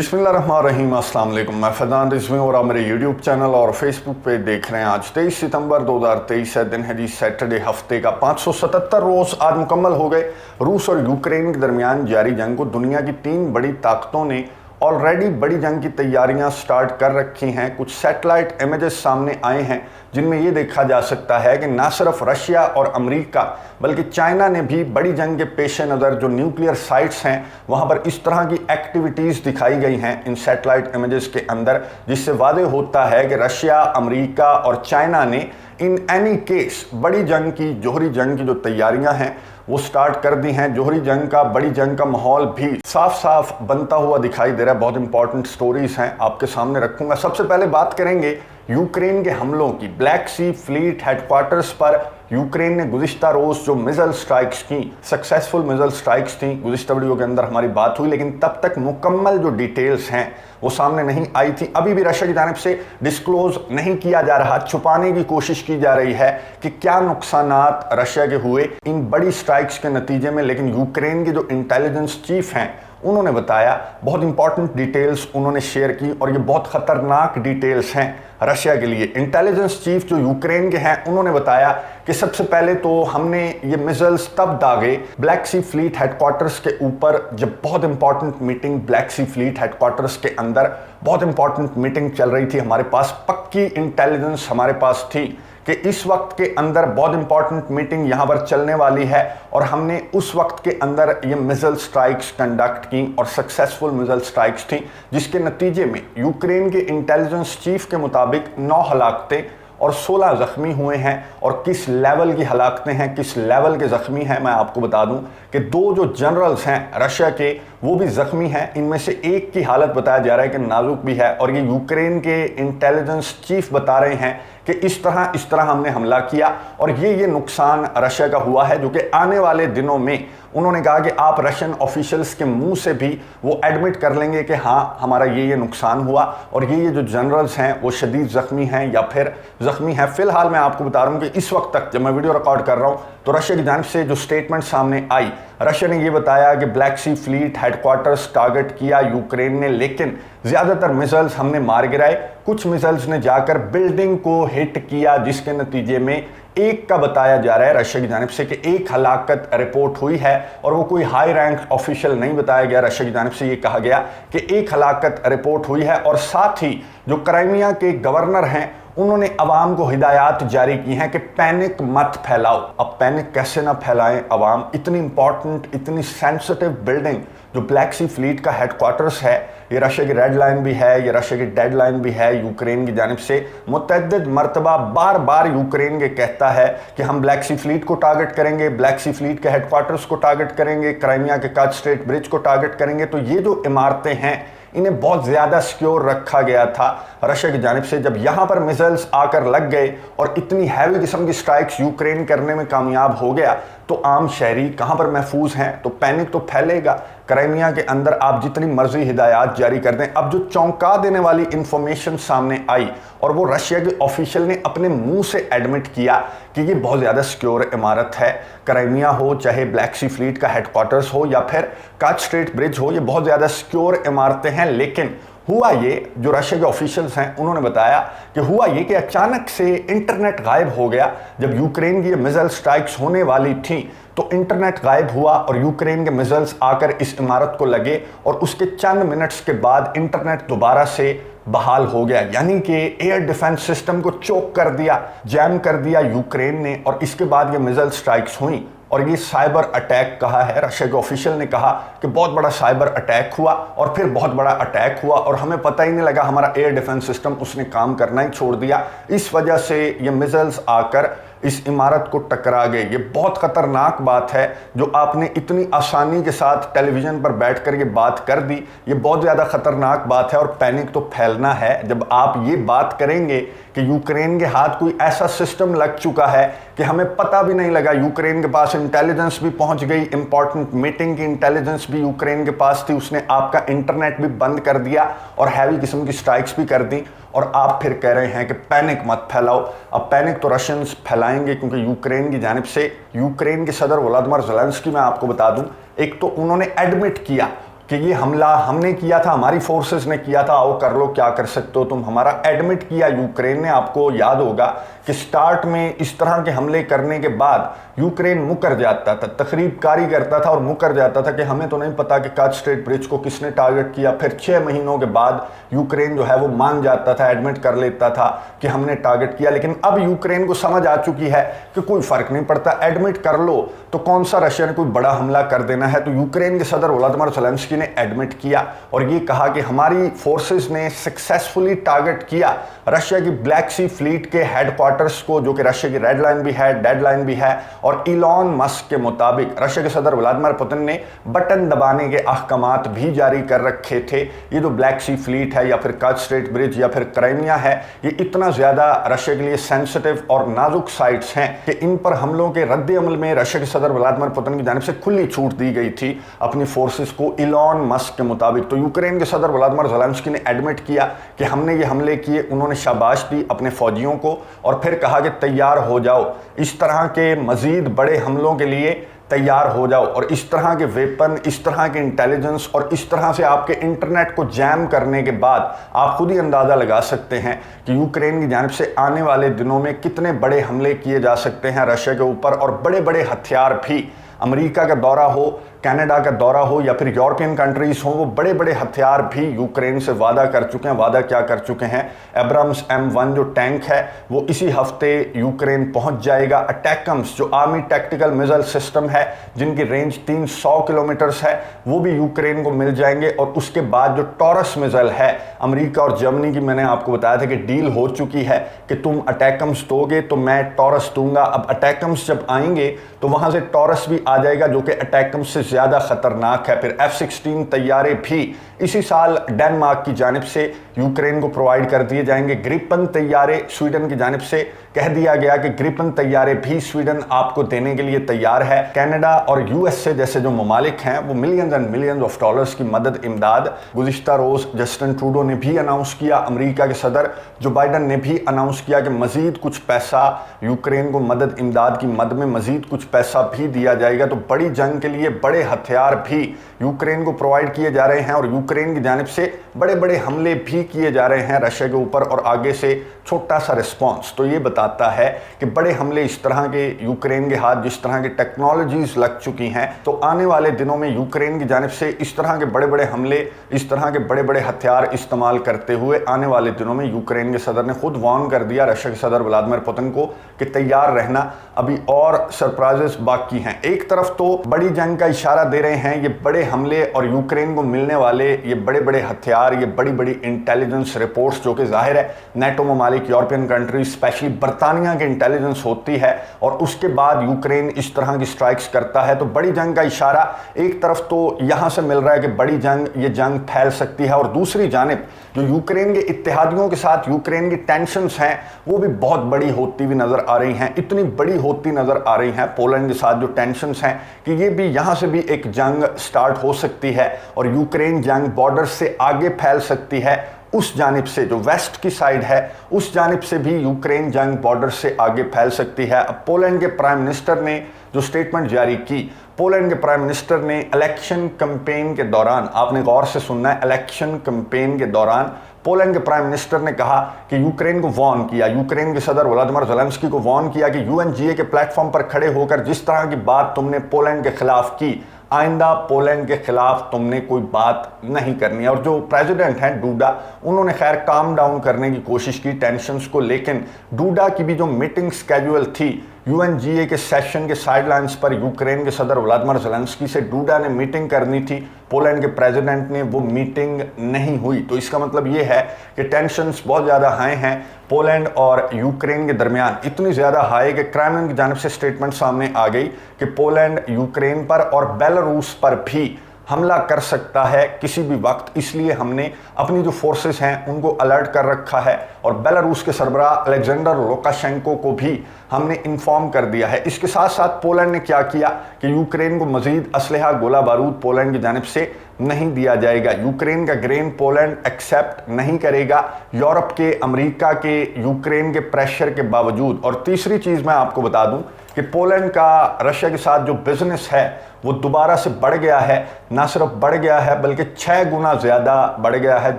बिस्मिल्लाहिर्रहमानिर्रहीम, अस्सलाम वालेकुम। मैं फैज़ान रिज़वी और आप मेरे यूट्यूब चैनल और फेसबुक पे देख रहे हैं। आज 23 सितंबर 2023 है, दिन है जी सैटरडे। हफ्ते का 577 रोज़ आज मुकम्मल हो गए। रूस और यूक्रेन के दरमियान जारी जंग को दुनिया की तीन बड़ी ताकतों ने ऑलरेडी बड़ी जंग की तैयारियां स्टार्ट कर रखी हैं। कुछ सैटेलाइट इमेजेस सामने आए हैं जिनमें ये देखा जा सकता है कि ना सिर्फ रशिया और अमेरिका बल्कि चाइना ने भी बड़ी जंग के पेश नज़र जो न्यूक्लियर साइट्स हैं वहाँ पर इस तरह की एक्टिविटीज़ दिखाई गई हैं इन सैटेलाइट इमेजेस के अंदर, जिससे वादे होता है कि रशिया, अमेरिका और चाइना ने इन एनी केस बड़ी जंग की, जोहरी जंग की जो तैयारियां हैं वो स्टार्ट कर दी हैं। जोहरी जंग का, बड़ी जंग का माहौल भी साफ साफ बनता हुआ दिखाई दे रहा है। बहुत इंपॉर्टेंट स्टोरीज हैं, आपके सामने रखूंगा। सबसे पहले बात करेंगे यूक्रेन के हमलों की। ब्लैक सी फ्लीट हेडक्वार्टर्स पर यूक्रेन ने गुज़िश्ता रोज़ जो मिसाइल स्ट्राइक्स की, सक्सेसफुल मिसाइल स्ट्राइक्स थी, गुज़िश्ता वीडियो के अंदर हमारी बात हुई, लेकिन तब तक मुकम्मल जो डिटेल्स हैं वो सामने नहीं आई थी। अभी भी रशिया की जानिब से डिस्क्लोज नहीं किया जा रहा, छुपाने की कोशिश की जा रही है कि क्या नुकसानात रशिया के हुए इन बड़ी स्ट्राइक्स के नतीजे में। लेकिन यूक्रेन के जो इंटेलिजेंस चीफ हैं उन्होंने बताया, बहुत इंपॉर्टेंट डिटेल्स उन्होंने शेयर की और ये बहुत ख़तरनाक डिटेल्स हैं रशिया के लिए। इंटेलिजेंस चीफ जो यूक्रेन के हैं उन्होंने बताया कि सबसे पहले तो हमने ये मिसाइल्स तब दागे ब्लैक सी फ्लीट हेडक्वार्टर्स के ऊपर, जब बहुत important meeting black Sea fleet headquarters के अंदर बहुत इंपॉर्टेंट मीटिंग चल रही थी। हमारे पास पक्की इंटेलिजेंस हमारे पास थी कि इस वक्त के अंदर बहुत इंपॉर्टेंट मीटिंग यहां पर चलने वाली है और हमने उस वक्त के अंदर ये मिसाइल स्ट्राइक्स कंडक्ट की और सक्सेसफुल मिसाइल स्ट्राइक्स थी, जिसके नतीजे में यूक्रेन के इंटेलिजेंस चीफ के मुताबिक 9 हलाकतें और 16 ज़ख्मी हुए हैं। और किस लेवल की हलाकतें हैं, किस लेवल के ज़ख्मी हैं, मैं आपको बता दूं कि 2 जो जनरल्स हैं रशिया के वो भी ज़ख्मी हैं। इनमें से एक की हालत बताया जा रहा है कि नाजुक भी है और ये यूक्रेन के इंटेलिजेंस चीफ बता रहे हैं कि इस तरह हमने हमला किया और ये नुकसान रशिया का हुआ है, जो कि आने वाले दिनों में उन्होंने कहा कि आप रशियन ऑफिशियल्स के मुंह से भी वो एडमिट कर लेंगे कि हाँ हमारा ये नुकसान हुआ और ये जो जनरल्स हैं वो शदीद ज़ख्मी हैं या फिर ज़ख्मी हैं। फिलहाल मैं आपको बता रहा हूँ कि इस वक्त तक जब मैं वीडियो रिकॉर्ड कर रहा हूँ तो रशिया की जानिब से जो स्टेटमेंट सामने आई, रशिया ने ये बताया कि black Sea fleet headquarters target किया यूक्रेन ने, लेकिन ज़्यादातर मिसाइल्स हमने मार गिराए। कुछ मिसाइल्स ने जाकर बिल्डिंग को हिट किया, जिसके नतीजे में एक का बताया जा रहा है रशिया की जानिब से कि एक हलाकत रिपोर्ट हुई है और वो कोई हाई रैंक ऑफिशियल नहीं बताया गया। रशिया की जानिब से ये कहा गया कि एक हलाकत रिपोर्ट हुई है और साथ ही जो क्राइमिया के गवर्नर हैं उन्होंने अवाम को हिदायत जारी की हैं कि पैनिक मत फैलाओ। अब पैनिक कैसे ना फैलाएं अवाम, इतनी इंपॉर्टेंट, इतनी सेंसिटिव बिल्डिंग जो ब्लैक सी फ्लीट का हेडक्वार्टर्स है, ये रशिया की रेड लाइन भी है, ये रशिया की डेड लाइन भी है। यूक्रेन की जानिब से मुतअद्दिद मरतबा बार बार यूक्रेन के कहता है कि हम ब्लैक सी फ्लीट को टारगेट करेंगे, ब्लैक सी फ्लीट के हेडक्वार्टर्स को टारगेट करेंगे, क्राइमिया के कर्च स्ट्रेट ब्रिज को टारगेट करेंगे। तो ये जो इमारतें हैं इन्हें बहुत ज़्यादा सिक्योर रखा गया था रशिया की जानिब से। जब यहाँ पर मिसाइल्स आकर लग गए और इतनी हैवी किस्म की स्ट्राइक्स यूक्रेन करने में कामयाब हो गया तो आम शहरी कहाँ पर महफूज हैं, तो पैनिक तो फैलेगा। क्राइमिया के अंदर आप जितनी मर्जी हिदायत जारी कर दें। अब जो चौंका देने वाली इंफॉर्मेशन सामने आई और वो रशिया के ऑफिशियल ने अपने मुंह से एडमिट किया कि ये बहुत ज़्यादा सिक्योर इमारत है। क्राइमिया हो, चाहे ब्लैक सी फ्लीट का हेडक्वार्टर्स हो या फिर कर्च स्ट्रेट ब्रिज हो, ये बहुत ज़्यादा सिक्योर इमारतें हैं। लेकिन हुआ ये, जो रशिया के ऑफिशियल्स हैं उन्होंने बताया कि हुआ ये कि अचानक से इंटरनेट गायब हो गया। जब यूक्रेन की मिसाइल स्ट्राइक्स होने वाली थी तो इंटरनेट गायब हुआ और यूक्रेन के मिसाइल्स आकर इस इमारत को लगे और उसके चंद मिनट्स के बाद इंटरनेट दोबारा से बहाल हो गया। यानी कि एयर डिफेंस सिस्टम को चोक कर दिया, जैम कर दिया यूक्रेन ने और इसके बाद ये मिसाइल स्ट्राइक्स हुई और ये साइबर अटैक कहा है। रशिया के ऑफिशियल ने कहा कि बहुत बड़ा साइबर अटैक हुआ और फिर बहुत बड़ा अटैक हुआ और हमें पता ही नहीं लगा, हमारा एयर डिफेंस सिस्टम उसने काम करना ही छोड़ दिया। इस वजह से ये मिसाइल्स आकर इस इमारत को टकरा गए। ये बहुत ख़तरनाक बात है जो आपने इतनी आसानी के साथ टेलीविज़न पर बैठकर ये बात कर दी। ये बहुत ज़्यादा ख़तरनाक बात है और पैनिक तो फैलना है जब आप ये बात करेंगे कि यूक्रेन के हाथ कोई ऐसा सिस्टम लग चुका है कि हमें पता भी नहीं लगा। यूक्रेन के पास इंटेलिजेंस भी पहुंच गई, इंपॉर्टेंट मीटिंग की इंटेलिजेंस भी यूक्रेन के पास थी, उसने आपका इंटरनेट भी बंद कर दिया और हैवी किस्म की स्ट्राइक्स भी कर दी और आप फिर कह रहे हैं कि पैनिक मत फैलाओ। अब पैनिक तो रशियंस फैलाएंगे क्योंकि यूक्रेन की जानिब से यूक्रेन के सदर व्लादिमीर ज़ेलेंस्की, मैं आपको बता दूं, एक तो उन्होंने एडमिट किया कि ये हमला हमने किया था, हमारी फोर्सेस ने किया था, आओ कर लो, क्या कर सकते हो तुम, हमारा एडमिट किया यूक्रेन ने। आपको याद होगा कि स्टार्ट में इस तरह के हमले करने के बाद यूक्रेन मुकर जाता था, तकरीबकारी करता था और मुकर जाता था कि हमें तो नहीं पता कि कर्च स्ट्रेट ब्रिज को किसने टारगेट किया। फिर 6 महीनों के बाद यूक्रेन जो है वो मान जाता था, एडमिट कर लेता था कि हमने टारगेट किया। लेकिन अब यूक्रेन को समझ आ चुकी है कि कोई फर्क नहीं पड़ता, एडमिट कर लो तो कौन सा रशिया ने कोई बड़ा हमला कर देना है। तो यूक्रेन के सदर व्लादिमीर ज़ेलेंस्की ने एडमिट किया और ये कहा कि हमारी फोर्सेस ने सक्सेसफुली टारगेट किया रशिया की ब्लैक सी फ्लीट के हेडक्वार्टर्स को, जो कि रशिया की रेड लाइन भी है, डेड लाइन भी है। और इलॉन मस्क के मुताबिक रशिया के सदर व्लादिमीर पुतिन ने बटन दबाने के अहकामात भी जारी कर रखे थे। ये जो ब्लैक सी फ्लीट है या फिर कर्च स्ट्रेट ब्रिज या फिर क्राइमिया है, ये इतना ज्यादा रशिया के लिए सेंसिटिव और नाजुक साइट्स हैं कि इन पर हमलों के रद्द अमल में रशिया के सदर व्लादिमीर पुतिन की जानिब से खुली छूट दी गई थी अपनी फोर्सेस को, इलॉन मस्क के मुताबिक। तो यूक्रेन के सदर व्लादिमीर ज़ेलेंस्की ने एडमिट किया कि हमने ये हमले किए। उन्होंने शाबाश दी अपने फौजियों को और फिर कहा कि तैयार हो जाओ, इस तरह के मजीद बड़े हमलों के लिए तैयार हो जाओ। और इस तरह के वेपन, इस तरह के इंटेलिजेंस और इस तरह से आपके इंटरनेट को जैम करने के बाद आप खुद ही अंदाज़ा लगा सकते हैं कि यूक्रेन की जानिब से आने वाले दिनों में कितने बड़े हमले किए जा सकते हैं रशिया के ऊपर। और बड़े बड़े हथियार भी, अमेरिका का दौरा हो, कनाडा का दौरा हो या फिर यूरोपियन कंट्रीज हो, वो बड़े बड़े हथियार भी यूक्रेन से वादा कर चुके हैं। वादा क्या कर चुके हैं? एब्राम्स M1 जो टैंक है वो इसी हफ्ते यूक्रेन पहुंच जाएगा। अटैकम्स जो आर्मी टैक्टिकल मिसाइल सिस्टम है जिनकी रेंज 300 किलोमीटर्स है, वो भी यूक्रेन को मिल जाएंगे। और उसके बाद जो टॉरस मिसाइल है, अमेरिका और जर्मनी की मैंने आपको बताया था कि डील हो चुकी है कि तुम अटैकम्स दोगे तो मैं टॉरस दूंगा। अब अटैकम्स जब आएंगे तो वहां से टॉरस भी आ जाएगा जो कि अटैकम्स से ज्यादा खतरनाक है। फिर F-16 तैयारे भी इसी साल डेनमार्क की जानिब से यूक्रेन को प्रोवाइड कर दिए जाएंगे। ग्रिपन तैयारे स्वीडन की जानिब से कह दिया गया कि ग्रिपन तैयारे भी स्वीडन आपको देने के लिए तैयार है। कनाडा और USA जैसे जो ममालिक हैं वो millions and millions of dollars की मदद इमदाद गुज़िश्ता रोज जस्टिन ट्रूडो ने भी अनाउंस किया, अमेरिका के सदर जो बाइडन ने भी अनाउंस किया कि मजीद कुछ पैसा यूक्रेन को मदद इमदाद की मद में मजीद कुछ पैसा भी दिया जाएगा। तो बड़ी जंग के लिए बड़े हथियार भी यूक्रेन को प्रोवाइड किए जा रहे हैं और यूक्रेन की जानिब से बड़े बड़े हमले भी किए जा रहे हैं रशिया के ऊपर और आगे से छोटा सा रिस्पॉन्स। तो ये बताता है कि बड़े हमले इस तरह के यूक्रेन के हाथ, जिस तरह की टेक्नोलॉजीज लग चुकी हैं, तो आने वाले दिनों में यूक्रेन की जानिब से इस तरह के बड़े बड़े हमले, इस तरह के बड़े बड़े हथियार इस्तेमाल करते हुए आने वाले दिनों में यूक्रेन के सदर ने खुद वार्न कर दिया रशिया के सदर व्लादिमीर पुतिन को कि तैयार रहना, अभी और सरप्राइजेस बाकी हैं। एक तरफ तो बड़ी जंग का इशारा दे रहे हैं ये बड़े हमले और यूक्रेन को मिलने वाले ये बड़े बड़े हथियार, ये बड़ी बड़ी इंटेलिजेंस रिपोर्ट्स, जो कि जाहिर है नेटो ममालिक, यूरोपियन कंट्रीज, स्पेशली बरतानिया की इंटेलिजेंस होती है और उसके बाद यूक्रेन इस तरह की स्ट्राइक्स करता है। तो बड़ी जंग का इशारा एक तरफ तो यहां से मिल रहा है कि बड़ी जंग, ये जंग फैल सकती है, और दूसरी जानिब जो यूक्रेन के इत्तेहादियों के साथ यूक्रेन की टेंशन्स हैं वो भी बहुत बड़ी होती हुई नजर आ रही हैं। इतनी बड़ी होती नजर आ रही हैं पोलैंड के साथ जो टेंशन्स हैं कि ये भी यहां से भी एक जंग स्टार्ट हो सकती है और यूक्रेन जंग बॉर्डर से आगे फैल सकती है। उस जानिब से जो वेस्ट की साइड है उस जानिब से भी यूक्रेन जंग बॉर्डर से आगे फैल सकती है। अब पोलैंड के प्राइम मिनिस्टर ने जो स्टेटमेंट जारी की, पोलैंड के प्राइम मिनिस्टर ने इलेक्शन कैंपेन के दौरान, आपने गौर से सुनना है, इलेक्शन कैंपेन के दौरान पोलैंड के प्राइम मिनिस्टर ने कहा कि यूक्रेन को वार्न किया, यूक्रेन के सदर व्लादिमीर ज़ेलेंस्की को वार्न किया कि UNGA के प्लेटफॉर्म पर खड़े होकर जिस तरह की बात तुमने पोलैंड के खिलाफ की, आइंदा पोलैंड के खिलाफ तुमने कोई बात नहीं करनी है। और जो प्रेसिडेंट हैं डूडा, उन्होंने खैर काम डाउन करने की कोशिश की टेंशन्स को, लेकिन डूडा की भी जो मीटिंग स्केड्यूल थी UNGA के सेशन के साइडलाइंस पर यूक्रेन के सदर व्लादिमीर ज़ेलेंस्की से डूडा ने मीटिंग करनी थी, पोलैंड के प्रेसिडेंट ने, वो मीटिंग नहीं हुई। तो इसका मतलब ये है कि टेंशन्स बहुत ज़्यादा हाई हैं पोलैंड और यूक्रेन के दरमियान, इतनी ज़्यादा हाई कि क्रेमलिन की जानिब से स्टेटमेंट सामने आ गई कि पोलैंड यूक्रेन पर और बेलारूस पर भी हमला कर सकता है किसी भी वक्त, इसलिए हमने अपनी जो फोर्सेस हैं उनको अलर्ट कर रखा है और बेलारूस के सरबराह अलेक्जेंडर लुकाशेंको को भी हमने इन्फॉर्म कर दिया है। इसके साथ साथ पोलैंड ने क्या किया कि यूक्रेन को मजीद असलहा, गोला बारूद पोलैंड की जानिब से नहीं दिया जाएगा। यूक्रेन का ग्रेन पोलैंड एक्सेप्ट नहीं करेगा, यूरोप के, अमेरिका के, यूक्रेन के प्रेशर के बावजूद। और तीसरी चीज़ मैं आपको बता दूं कि पोलैंड का रशिया के साथ जो बिजनेस है वो दोबारा से बढ़ गया है। ना सिर्फ बढ़ गया है बल्कि 6 गुना ज़्यादा बढ़ गया है।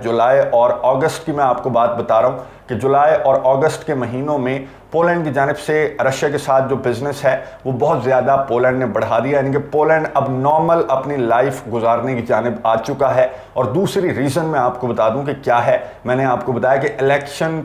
जुलाई और अगस्त की मैं आपको बात बता रहा हूँ कि जुलाई और अगस्त के महीनों में पोलैंड की जानिब से रशिया के साथ जो बिजनेस है वो बहुत ज़्यादा पोलैंड ने बढ़ा दिया, यानी कि पोलैंड अब नॉर्मल अपनी लाइफ गुजारने की जानिब आ चुका है। और दूसरी रीज़न मैं आपको बता दूं कि क्या है, मैंने आपको बताया कि इलेक्शन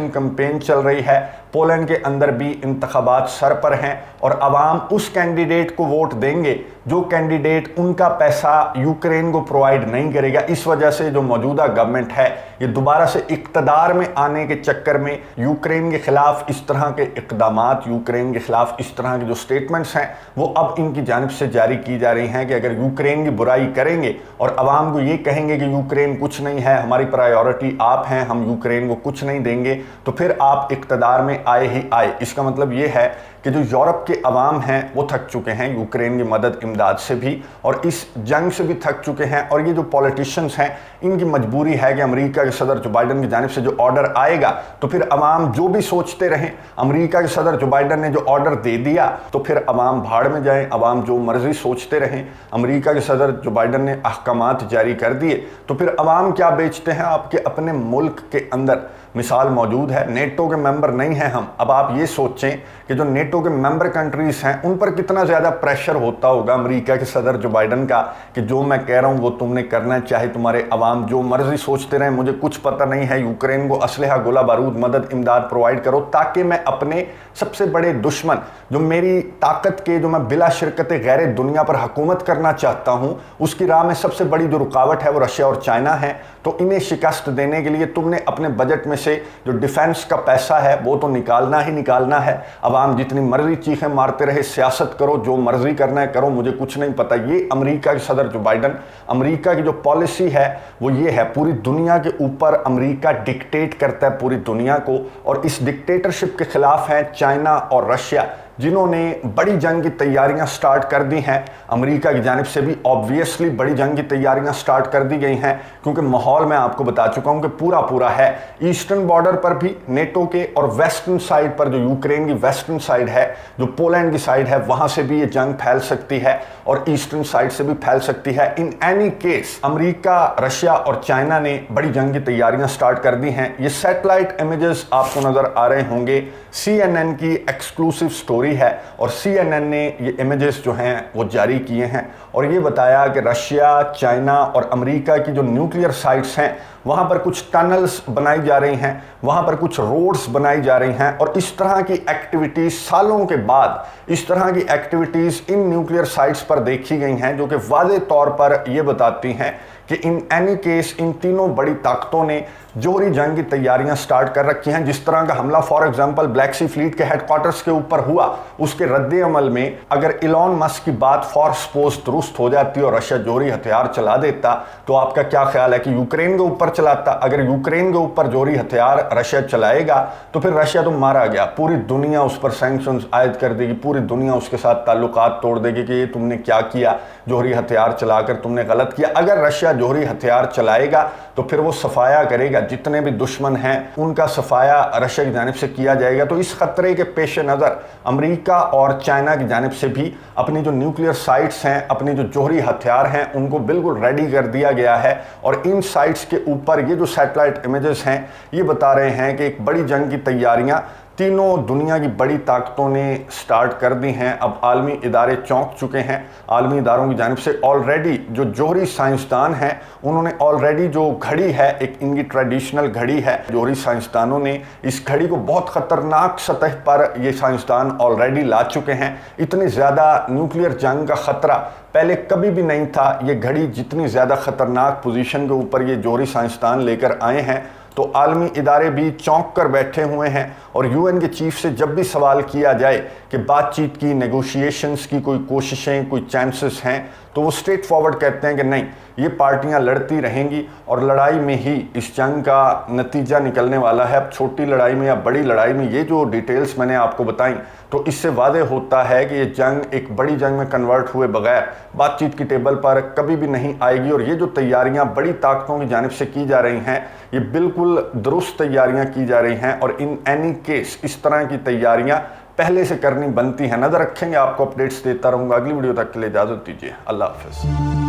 कंपेन चल रही है। पोलैंड के अंदर भी इंतखाबात सर पर हैं और अवाम उस कैंडिडेट को वोट देंगे जो कैंडिडेट उनका पैसा यूक्रेन को प्रोवाइड नहीं करेगा। इस वजह से जो मौजूदा गवर्नमेंट है ये दोबारा से इक़्तिदार में आने के चक्कर में यूक्रेन के खिलाफ इस तरह के इक़दामात, यूक्रेन के खिलाफ इस तरह के जो स्टेटमेंट्स हैं वो अब इनकी जानिब से जारी की जा रही हैं कि अगर यूक्रेन की बुराई करेंगे और अवाम को ये कहेंगे कि यूक्रेन कुछ नहीं है, हमारी प्रायोरिटी आप हैं, हम यूक्रेन को कुछ नहीं देंगे, तो फिर आप इक़्तिदार में आए ही आए। इसका मतलब ये है कि जो यूरोप के अवाम हैं वो थक चुके हैं यूक्रेन की मदद इमदाद से भी और इस जंग से भी थक चुके हैं। और ये जो पॉलिटिशियंस हैं इनकी मजबूरी है कि अमेरिका के सदर जो बाइडन की जानिब से जो ऑर्डर आएगा तो फिर अवाम जो भी सोचते रहें, अमेरिका के सदर जो बाइडन ने जो ऑर्डर दे दिया तो फिर अवाम भाड़ में जाएं, अवाम जो मर्जी सोचते रहें। अमेरिका के सदर जो बाइडन ने अहकामात जारी कर दिए तो फिर अवाम क्या बेचते हैं आपके अपने मुल्क के अंदर। मिसाल मौजूद है, नेटो के मेंबर नहीं हैं हम। अब आप ये सोचें कि जो नेटो के मेंबर कंट्रीज़ हैं उन पर कितना ज़्यादा प्रेशर होता होगा अमेरिका के सदर जो बाइडन का कि जो मैं कह रहा हूँ वो तुमने करना, चाहे तुम्हारे अवाम जो मर्जी सोचते रहें, मुझे कुछ पता नहीं है, यूक्रेन को असलहा, गोला बारूद, मदद इमदाद प्रोवाइड करो ताकि मैं अपने सबसे बड़े दुश्मन जो मेरी ताकत के, जो मैं बिला शिरकत गैर दुनिया पर हुकूमत करना चाहता हूँ, उसकी राह में सबसे बड़ी जो रुकावट है वो रशिया और चाइना है। तो इन्हें शिकस्त देने के लिए तुमने अपने बजट में से जो डिफेंस का पैसा है वो तो निकालना ही निकालना है। अवाम जितनी मर्जी चीखें मारते रहे, सियासत करो, जो मर्जी करना है करो, मुझे कुछ नहीं पता। ये अमेरिका के सदर जो बाइडन, अमेरिका की जो पॉलिसी है वो ये है, पूरी दुनिया के ऊपर अमेरिका डिक्टेट करता है पूरी दुनिया को। और इस डिक्टेटरशिप के खिलाफ है चाइना और रशिया जिन्होंने बड़ी जंग की तैयारियां स्टार्ट कर दी हैं। अमेरिका की जानिब से भी ऑब्वियसली बड़ी जंग की तैयारियां स्टार्ट कर दी गई हैं क्योंकि माहौल मैं आपको बता चुका हूं कि पूरा है। ईस्टर्न बॉर्डर पर भी नेटो के और वेस्टर्न साइड पर जो यूक्रेन की वेस्टर्न साइड है, जो पोलैंड की साइड है, वहां से भी ये जंग फैल सकती है और ईस्टर्न साइड से भी फैल सकती है। In any case America, Russia और चाइना ने बड़ी जंग की तैयारियां स्टार्ट कर दी हैं। ये सैटेलाइट इमेजेस आपको नजर आ रहे होंगे, CNN की एक्सक्लूसिव स्टोरी है और CNN ने ये इमेजेस जो हैं वो जारी किए हैं और ये बताया कि रशिया, चाइना और अमेरिका की जो न्यूक्लियर साइट्स हैं वहाँ पर कुछ टनल्स बनाई जा रही हैं, वहाँ पर कुछ रोड्स बनाई जा रही हैं और इस तरह की एक्टिविटीज़ सालों के बाद इस तरह की एक्टिविटीज़ इन न्यूक्लियर साइट्स पर देखी गई हैं जो कि वाज़े तौर पर ये बताती हैं कि इन एनी केस इन तीनों बड़ी ताकतों ने जोहरी जंग की तैयारियां स्टार्ट कर रखी हैं। जिस तरह का हमला for example Black Sea Fleet के हेडक्वार्टर्स के ऊपर हुआ, उसके रद्दे अमल में अगर इलॉन मस्क की बात फॉर्स पोस्ट दुरुस्त हो जाती और रशिया जोहरी हथियार चला देता तो आपका क्या ख्याल है कि यूक्रेन के ऊपर चलाता? अगर यूक्रेन के ऊपर जोहरी हथियार रशिया चलाएगा तो फिर रशिया तो मारा गया, पूरी दुनिया उस पर सैंक्शंस आयद कर देगी, पूरी दुनिया उसके साथ ताल्लुकात तोड़ देगी कि ये तुमने क्या किया, जोहरी हथियार चलाकर तुमने गलत किया। अगर रशिया जोहरी हथियार चलाएगा तो फिर वो सफाया करेगा, जितने भी दुश्मन हैं उनका सफाया रशिया की जानिब से किया जाएगा। तो इस खतरे के पेश नज़र अमेरिका और चाइना की जानिब से भी अपनी जो न्यूक्लियर साइट्स हैं, अपनी जो जोहरी हथियार हैं, उनको बिल्कुल रेडी कर दिया गया है। और इन साइट्स के ऊपर ये जो सैटेलाइट इमेजेस हैं ये बता रहे हैं कि एक बड़ी जंग की तैयारियां तीनों दुनिया की बड़ी ताकतों ने स्टार्ट कर दी हैं। अब आलमी इदारे चौंक चुके हैं। आलमी इदारों की जानिब से ऑलरेडी जो जोहरी साइंसदान हैं उन्होंने ऑलरेडी जो घड़ी है, एक इनकी ट्रेडिशनल घड़ी है, जोहरी साइंसदानों ने इस घड़ी को बहुत ख़तरनाक सतह पर ये साइंसदान ऑलरेडी ला चुके हैं। इतनी ज़्यादा न्यूक्लियर जंग का ख़तरा पहले कभी भी नहीं था। ये घड़ी जितनी ज़्यादा ख़तरनाक पोजीशन के ऊपर ये जोहरी साइंसदान लेकर आए हैं तो आलमी इदारे भी चौंक कर बैठे हुए हैं। और UN के चीफ से जब भी सवाल किया जाए कि बातचीत की, नेगोशिएशंस की कोई कोशिशें, कोई चांसेस हैं, तो वो स्ट्रेट फॉरवर्ड कहते हैं कि नहीं, ये पार्टियां लड़ती रहेंगी और लड़ाई में ही इस जंग का नतीजा निकलने वाला है। अब छोटी लड़ाई में या बड़ी लड़ाई में, ये जो डिटेल्स मैंने आपको बताई तो इससे वादे होता है कि ये जंग एक बड़ी जंग में कन्वर्ट हुए बगैर बातचीत की टेबल पर कभी भी नहीं आएगी। और ये जो तैयारियां बड़ी ताकतों की जानिब से की जा रही हैं ये बिल्कुल दुरुस्त तैयारियां की जा रही हैं। और इन एनी केस इस तरह की तैयारियां पहले से करनी बनती है। नजर रखेंगे, आपको अपडेट्स देता रहूंगा। अगली वीडियो तक के लिए इजाजत दीजिए। अल्लाह हाफिज।